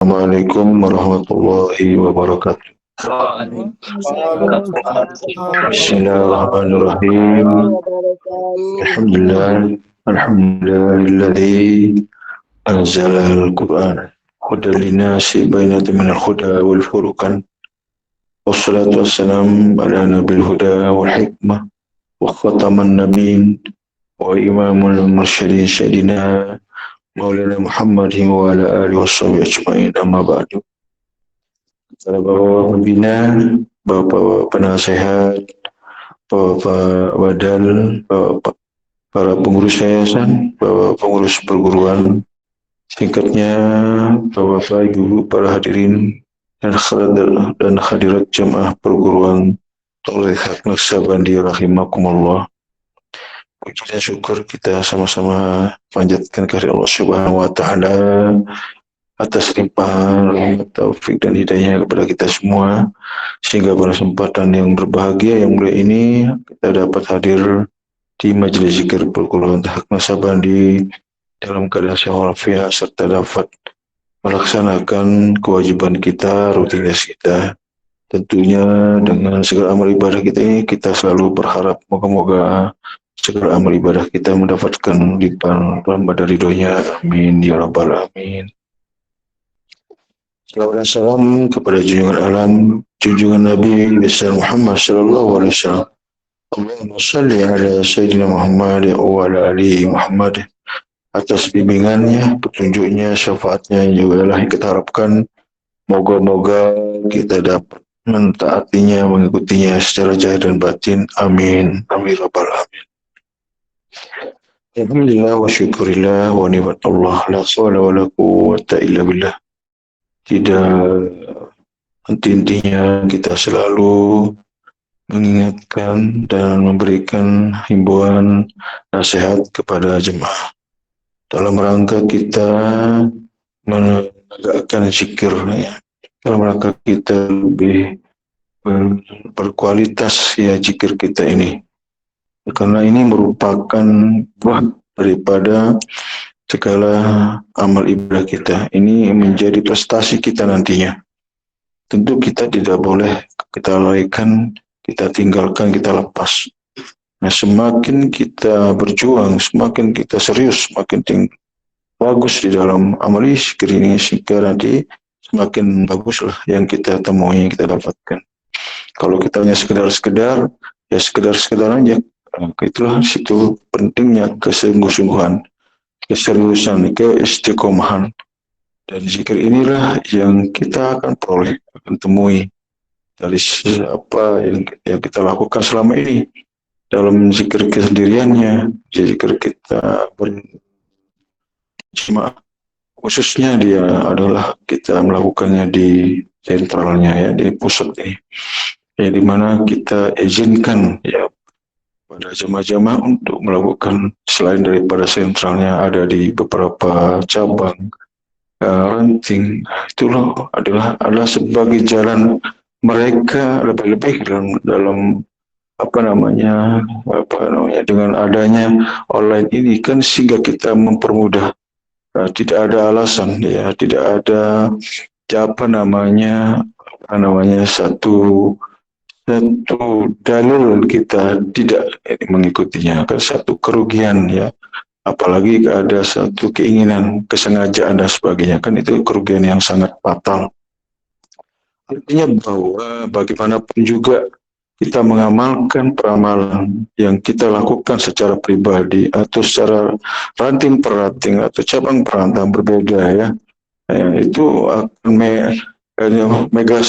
Assalamualaikum warahmatullahi wabarakatuh. Bismillahirrahmanirrahim. Alhamdulillahilladzi anzala al-Qur'an hudan linnasi bainatan minal huda wal furqan. Wassalatu wassalamu ala nabil huda wal hikmah wa khataman nabiyyin wa imamul mursyidin sayyidina Maulana Muhammadin wa ala alihi washabihi ajma'in, amma ba'du. Para bapak pembina, bapak penasehat, bapak wadal, bapak para pengurus yayasan, bapak pengurus perguruan, singkatnya bapak ibu para hadirin dan hadirat jamaah perguruan Thariqat Naqsabandi rahimakumullah. Puji dan syukur kita sama-sama panjatkan kepada Allah Subhanahu wa taala atas limpahan rahmat, taufik dan hidayahnya kepada kita semua, sehingga pada kesempatan yang berbahagia yang mulia ini kita dapat hadir di majelis zikir perguruan Thariqat Naqsabandi dalam keadaan sehat walafiat serta dapat melaksanakan kewajiban kita, rutinitas kita. Tentunya dengan segala amal ibadah kita ini kita selalu berharap moga-moga segala amal ibadah kita mendapatkan limpahan rahmat dari ridhonya. Amin ya rabbal alamin. Salawat dan salam kepada junjungan alam, junjungan Nabi besar Muhammad sallallahu alaihi wasallam. Allahumma shalli ala sayyidina Muhammad wa ala ali Muhammad. Atas bimbingannya, petunjuknya, syafaatnya juga adalah yang kita harapkan. Moga-moga kita dapat mentaatinya, mengikutinya secara zahir dan batin. Amin. Amin rabbal alamin. Alhamdulillah wa syukurillah wa ni'matullah la hawla wa la quwwata illa billah. Tidak henti-hentinya kita selalu mengingatkan dan memberikan himbauan nasihat kepada jemaah dalam rangka kita menegakkan zikir, ya. Dalam rangka kita lebih berkualitas ya zikir kita ini. Karena ini merupakan buah daripada segala amal ibadah kita. Ini menjadi prestasi kita nantinya. Tentu kita tidak boleh kita lalaikan, kita tinggalkan, kita lepas. Nah, semakin kita berjuang, semakin kita serius, semakin bagus di dalam amal zikir ini, sehingga nanti semakin baguslah yang kita temui, yang kita dapatkan. Kalau kita hanya sekedar-sekedar, ya sekedar-sekedar aja. Itulah situ pentingnya kesungguh-sungguhan, keseriusan, keistiqomahan. Dan zikir inilah yang kita akan peroleh, akan temui dari apa yang kita lakukan selama ini. Dalam zikir kesendiriannya, zikir kita berjemaah, khususnya dia adalah kita melakukannya di sentralnya, ya, di pusat ini, ya, di mana kita izinkan ya pada jamaah-jamaah untuk melakukan selain daripada sentralnya ada di beberapa cabang ranting. Itulah adalah sebagai jalan mereka lebih-lebih dalam dengan adanya online ini kan, sehingga kita mempermudah. Tidak ada alasan, ya, tidak ada satu dalil kita tidak mengikutinya, kan satu kerugian, ya, apalagi ada satu keinginan, kesengajaan dan sebagainya, kan itu kerugian yang sangat fatal. Artinya bahwa bagaimanapun juga kita mengamalkan peramalan yang kita lakukan secara pribadi atau secara ranting per ranting atau cabang perantang berbeda, ya, itu akan mega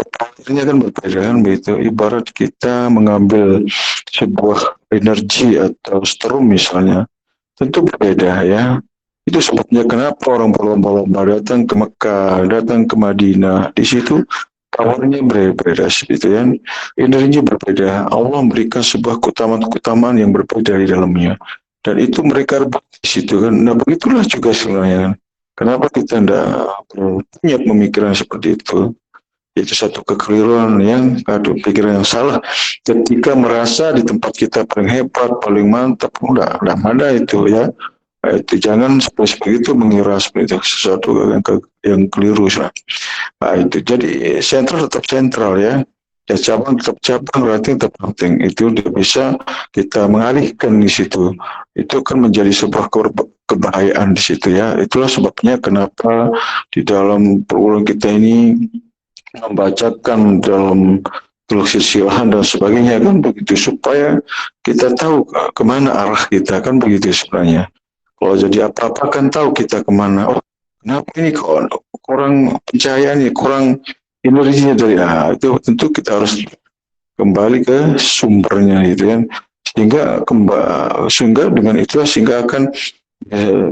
powernya kan berbeda, kan begitu. Ibarat kita mengambil sebuah energi atau strum misalnya, tentu berbeda, ya. Itu sebabnya kenapa orang berlomba-lomba datang ke Mekah, datang ke Madinah. Di situ powernya berbeda, gitu, ya. Energinya berbeda. Allah memberikan sebuah keutamaan yang berbeda di dalamnya. Dan itu mereka rebut di situ, kan. Nah, begitulah juga sebenarnya. Kenapa kita tidak punya pemikiran seperti itu? Itu satu kekeliruan atau pikiran yang salah ketika merasa di tempat kita paling hebat, paling mantap. Udah ada itu, ya. Itu jangan seperti itu mengira seperti itu sesuatu yang keliru. Itu jadi sentral tetap sentral ya. Ya cabang tetap cabang, berarti tetap penting. Itu bisa kita mengalihkan di situ. Itu kan menjadi sebuah kebahayaan di situ ya. Itulah sebabnya kenapa di dalam perguruan kita ini membacakan dalam silsilah dan sebagainya kan begitu, supaya kita tahu kemana arah kita kan begitu sebenarnya. Kalau jadi apa-apa kan tahu kita kemana. Oh, kenapa ini kok kurang percaya nih, kurang energinya dari itu tentu kita harus kembali ke sumbernya gitu kan, sehingga dengan itu sehingga akan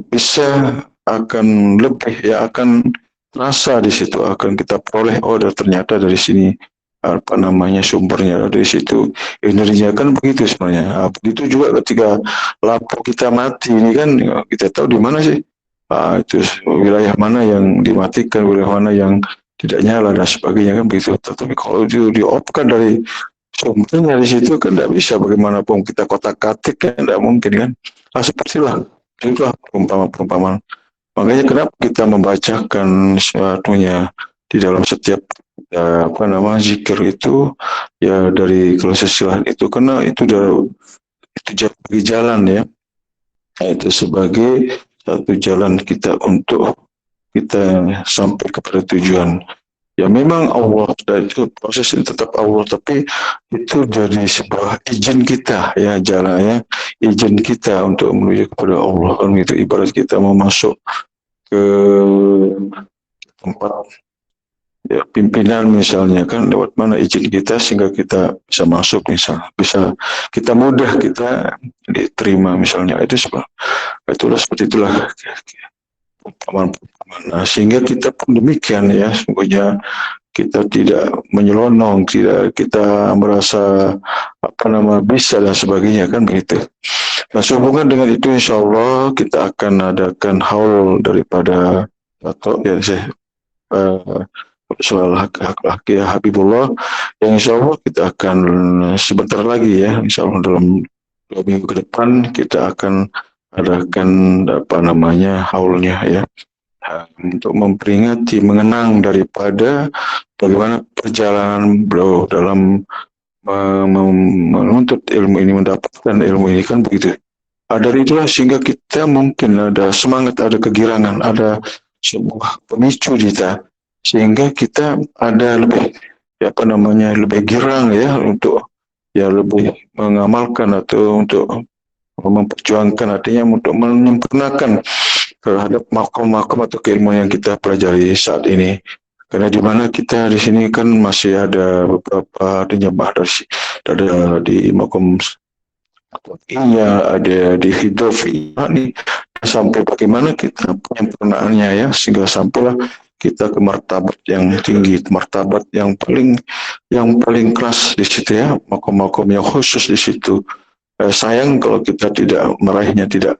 bisa akan lebih ya, akan rasa di situ, akan kita peroleh, oh ternyata dari sini apa namanya sumbernya dari situ, energinya kan begitu sebenarnya. Begitu juga ketika lampu kita mati ini kan kita tahu di mana sih itu wilayah mana yang dimatikan, wilayah mana yang tidak nyala dan sebagainya kan begitu. Tapi kalau itu diopkan dari sumbernya di situ kan tidak bisa, bagaimanapun kita kotak-katik kan tidak mungkin kan. Sepertilah itulah perumpamaan. Makanya kenapa kita membacakan sesuatunya di dalam setiap zikir itu ya, dari silsilah itu, karena itu jadi jalan ya. Itu sebagai satu jalan kita untuk kita sampai kepada tujuan. Ya memang Allah, itu proses ini tetap Allah, tapi itu dari sebuah izin kita ya, jalannya izin kita untuk menuju kepada Allah kan gitu. Ibarat kita mau masuk ke tempat ya, pimpinan misalnya kan, lewat mana izin kita sehingga kita bisa masuk, misalnya bisa kita mudah kita diterima misalnya. Itulah seperti itulah perumpamaan. Nah, sehingga kita pun demikian ya, semoga kita tidak menyelonong, tidak kita merasa bisa dan sebagainya kan begitu. Nah, sehubungan dengan itu insya Allah kita akan adakan haul daripada atau ya saya soal hak ya Habibullah, yang insya Allah kita akan sebentar lagi ya, insya Allah dalam 2 minggu ke depan kita akan adakan haulnya ya, untuk memperingati, mengenang daripada bagaimana perjalanan beliau dalam menuntut ilmu ini, mendapatkan ilmu ini kan begitu. Dari itulah sehingga kita mungkin ada semangat, ada kegirangan, ada sebuah pemicu kita, sehingga kita ada lebih lebih girang ya, untuk ya lebih mengamalkan atau untuk memperjuangkan, artinya untuk menyempurnakan terhadap makom-makom atau keilmuan yang kita pelajari saat ini. Karena di mana kita di sini kan masih ada beberapa jemaah ada di makom ada di hidrofi ini, sampai bagaimana kita penyempurnaannya ya, sehingga sampailah kita ke martabat yang tinggi, martabat yang paling kelas di situ ya, makom-makom yang khusus di situ. Sayang kalau kita tidak meraihnya, tidak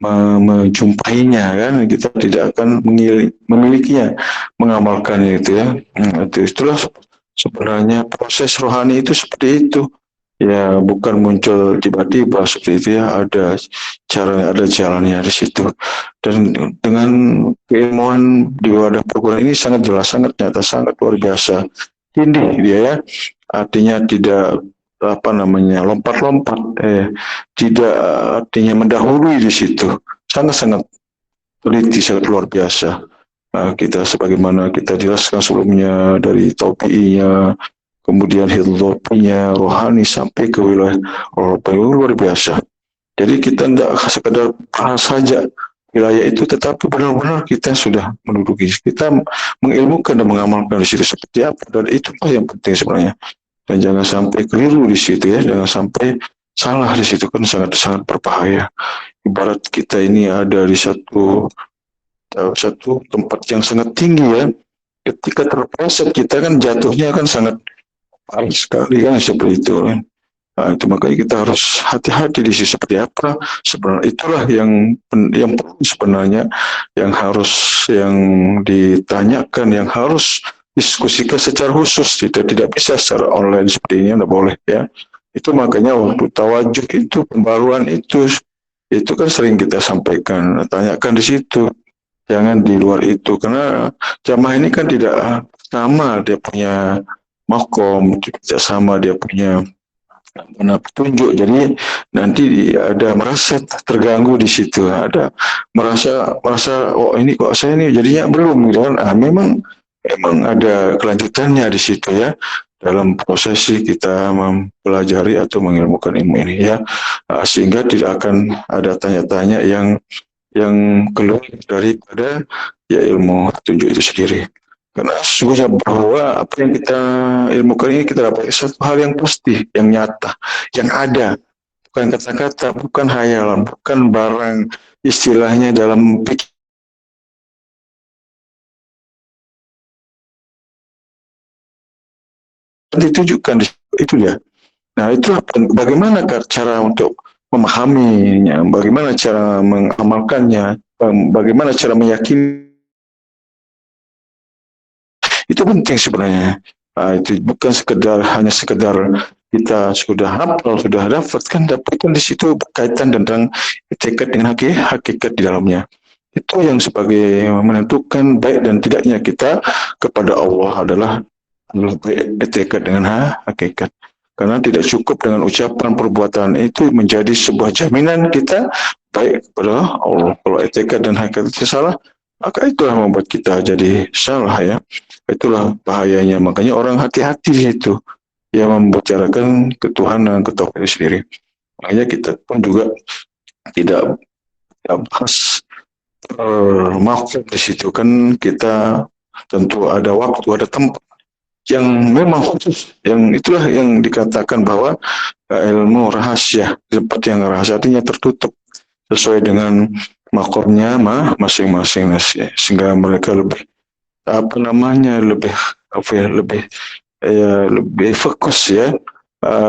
menjumpainya kan, kita tidak akan memilikinya, mengamalkan itu ya. Itulah sebenarnya proses rohani itu seperti itu ya, bukan muncul tiba-tiba seperti itu ya, ada cara, ada jalannya di situ. Dan dengan keilmuan di wadah perguruan ini sangat jelas, sangat nyata, sangat luar biasa tindih dia ya, artinya tidak lompat-lompat, tidak artinya mendahului di situ, sangat-sangat teliti, sangat luar biasa. Kita sebagaimana kita jelaskan sebelumnya, dari tauqi'inya, kemudian hidlopinya, rohani, sampai ke wilayah luar biasa. Jadi kita tidak sekadar bahas saja wilayah itu, tetapi benar-benar kita sudah menduduki, kita mengilmukan dan mengamalkan di situ seperti apa, dan itu yang penting sebenarnya. Dan jangan sampai keliru di situ ya, jangan sampai salah di situ, kan sangat berbahaya. Ibarat kita ini ada di satu tempat yang sangat tinggi ya, ketika terpleset kita kan jatuhnya kan sangat parah sekali kan, seperti itu kan. Itu makanya kita harus hati-hati di sini seperti apa sebenarnya. Itulah yang sebenarnya yang ditanyakan, yang harus diskusikan secara khusus, tidak bisa secara online seperti ini, tidak boleh ya. Itu makanya waktu tawajuh itu, pembaruan itu Itu kan sering kita sampaikan, tanyakan di situ, jangan di luar itu, karena jamaah ini kan tidak sama dia punya makom, tidak sama dia punya mana petunjuk. Jadi nanti ada merasa terganggu di situ, ada merasa merasa oh ini kok saya ini jadinya belum gitu kan. Memang memang ada kelanjutannya di situ ya, dalam prosesi kita mempelajari atau mengilmukan ilmu ini ya. Sehingga tidak akan ada tanya-tanya yang keluar daripada ya ilmu petunjuk itu sendiri. Karena sesungguhnya bahwa apa yang kita ilmukan ini kita dapat satu hal yang pasti, yang nyata, yang ada. Bukan kata-kata, bukan hayalan, bukan barang istilahnya dalam pikiran ditujukan itu dia. Nah itu bagaimana cara untuk memahaminya, bagaimana cara mengamalkannya, bagaimana cara meyakini, itu penting sebenarnya. Itu bukan hanya sekedar kita sudah hafal, sudah dapatkan, tapi kan di situ berkaitan tentang etikat dengan hakikat di dalamnya. Itu yang sebagai menentukan baik dan tidaknya kita kepada Allah adalah baik etikat dengan hakikat. Karena tidak cukup dengan ucapan perbuatan, itu menjadi sebuah jaminan kita baik kepada Allah. Kalau etikat dan hakikat itu salah, maka itulah membuat kita jadi salah ya. Itulah bahayanya. Makanya orang hati-hati itu yang membicarakan ketuhanan, ketauhidan sendiri. Makanya kita pun juga tidak bahas makhluk di situ kan. Kita tentu ada waktu, ada tempat yang memang khusus, yang itulah yang dikatakan bahwa ilmu rahasia, seperti yang rahasia artinya tertutup sesuai dengan makomnya masing-masing, sehingga mereka lebih apa namanya lebih apa ya, lebih fokus ya,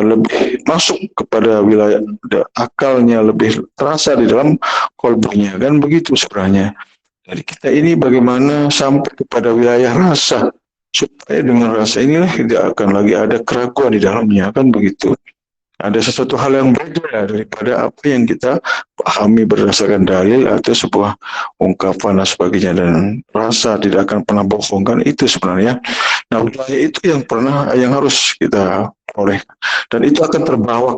lebih masuk kepada wilayah akalnya, lebih terasa di dalam kolbunya kan begitu sebenarnya. Jadi kita ini bagaimana sampai kepada wilayah rasa, supaya dengan rasa inilah tidak akan lagi ada keraguan di dalamnya kan begitu. Ada sesuatu hal yang berbeda daripada apa yang kita pahami berdasarkan dalil atau sebuah ungkapan dan sebagainya, dan rasa tidak akan pernah bohong kan itu sebenarnya. Nah, wilayah itu yang harus kita oleh, dan itu akan terbawa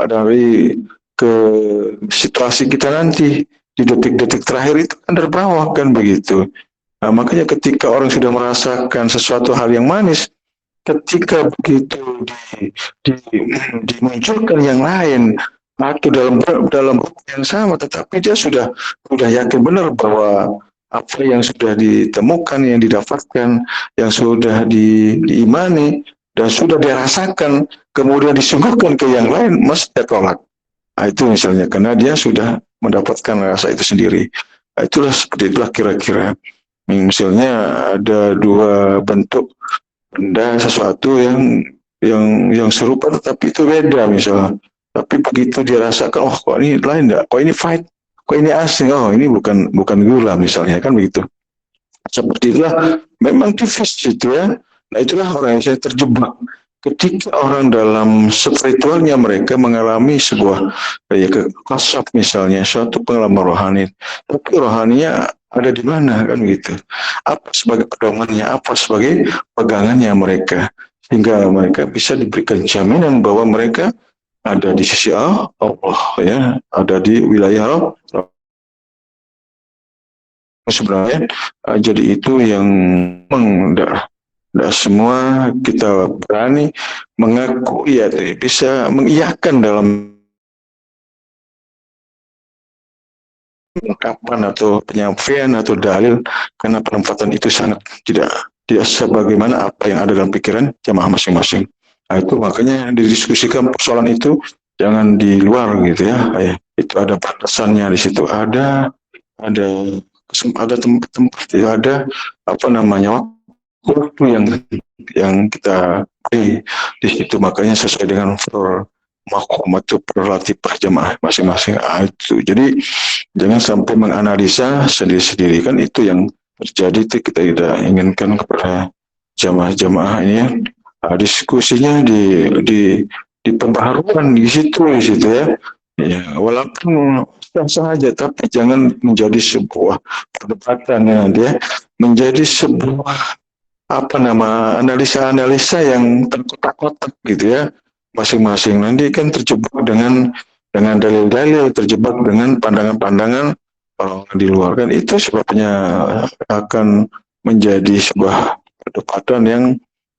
dari ke situasi kita nanti di detik-detik terakhir, itu kan terbawa kan begitu. Nah, makanya ketika orang sudah merasakan sesuatu hal yang manis, ketika begitu dimunculkan yang lain atau dalam yang sama, tetapi dia sudah yakin benar bahwa apa yang sudah ditemukan, yang didapatkan, yang sudah diimani dan sudah dirasakan, kemudian disuguhkan ke yang lain, mesti tolak. Nah, itu misalnya karena dia sudah mendapatkan rasa itu sendiri. Nah, seperti itulah kira-kira. Misalnya ada dua bentuk benda sesuatu yang serupa tetapi itu beda misalnya. Tapi begitu dia rasakan, oh kok ini lain enggak, kok ini fight, kok ini asing, oh ini bukan gula misalnya kan begitu. Seperti itulah memang tipis itu ya. Nah itulah orang yang saya terjebak ketika orang dalam spiritualnya mereka mengalami sebuah kasaf misalnya, suatu pengalaman rohani, tapi rohaninya ada di mana kan gitu, apa sebagai pedomannya, apa sebagai pegangannya mereka, sehingga mereka bisa diberikan jaminan bahwa mereka ada di sisi Allah ya, ada di wilayah Allah sebenarnya. Jadi itu yang tidak semua kita berani mengaku ya, bisa mengiyakan dalam ungkapan atau penyampaian atau dalil, karena penempatan itu sangat tidak sebagaimana apa yang ada dalam pikiran jamaah masing-masing. Nah, itu makanya didiskusikan persoalan itu jangan di luar gitu ya. Itu ada batasannya di situ, ada tempat, ada apa namanya waktu yang kita di situ, makanya sesuai dengan makom atau prolatifah jamaah masing-masing. Itu jadi jangan sampai menganalisa sendiri-sendiri, kan itu yang terjadi, itu kita tidak inginkan kepada jamaah-jamaah ini ya. Diskusinya di pembaharuan di situ ya, Ya, walaupun sah-sah aja, tapi jangan menjadi sebuah perdebatan ya, dia menjadi sebuah apa nama analisa-analisa yang terkotak-kotak gitu ya, masing-masing nanti kan terjebak dengan dalil-dalil, terjebak dengan pandangan-pandangan orang di luar kan itu sebabnya akan menjadi sebuah perdebatan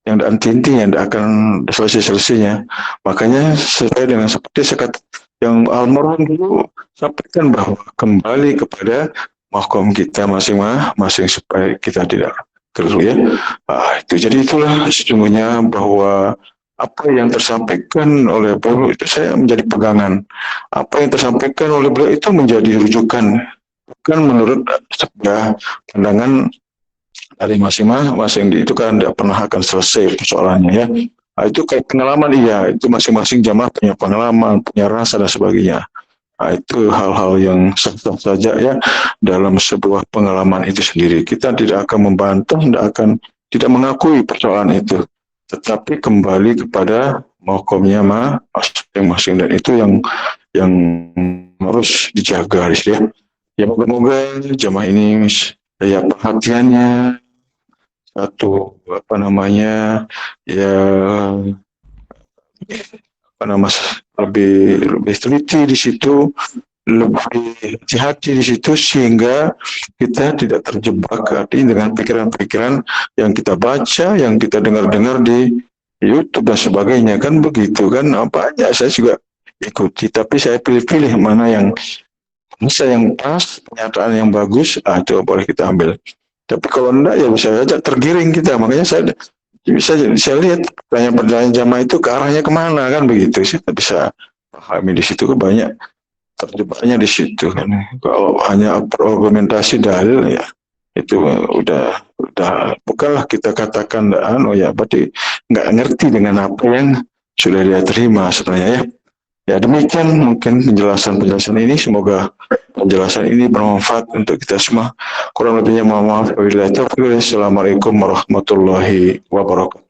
yang anti-inti yang tidak akan selesai-selesainya. Makanya sesuai dengan seperti sekat yang almarhum dulu sampaikan bahwa kembali kepada mahkom kita masing-masing supaya kita tidak keliru ya. Itu jadi itulah sesungguhnya bahwa apa yang tersampaikan oleh beliau itu saya menjadi pegangan. Apa yang tersampaikan oleh beliau itu menjadi rujukan. Bukan menurut sebuah pandangan dari masing-masing itu kan tidak pernah akan selesai persoalannya ya. Itu kayak pengalaman iya, itu masing-masing jamaah punya pengalaman, punya rasa dan sebagainya. Itu hal-hal yang sah-sah saja ya dalam sebuah pengalaman itu sendiri. Kita tidak akan membantah, tidak mengakui persoalan itu, tetapi kembali kepada makomnya masing-masing dan itu yang harus dijaga ya. Ya moga-moga jamaah ini ya perhatiannya satu apa namanya ya apa nama lebih teliti di situ, lebih hati-hati di situ sehingga kita tidak terjebak dengan pikiran-pikiran yang kita baca, yang kita dengar-dengar di YouTube dan sebagainya kan begitu kan apa aja saya juga ikuti tapi saya pilih-pilih mana yang bisa yang pas pernyataan yang bagus itu boleh kita ambil tapi kalau enggak ya bisa saja tergiring kita makanya saya lihat pertanyaan-pertanyaan jamaah itu ke arahnya kemana kan begitu sih bisa pahami di situ banyak terjebaknya di situ kan kalau hanya argumentasi dalil ya itu udah bukanlah kita katakan oh ya berarti nggak ngerti dengan apa yang sudah dia terima sebenarnya ya. Ya demikian mungkin penjelasan ini semoga penjelasan ini bermanfaat untuk kita semua. Kurang lebihnya mohon maaf. Wabillahi taufiq. Assalamualaikum warahmatullahi wabarakatuh.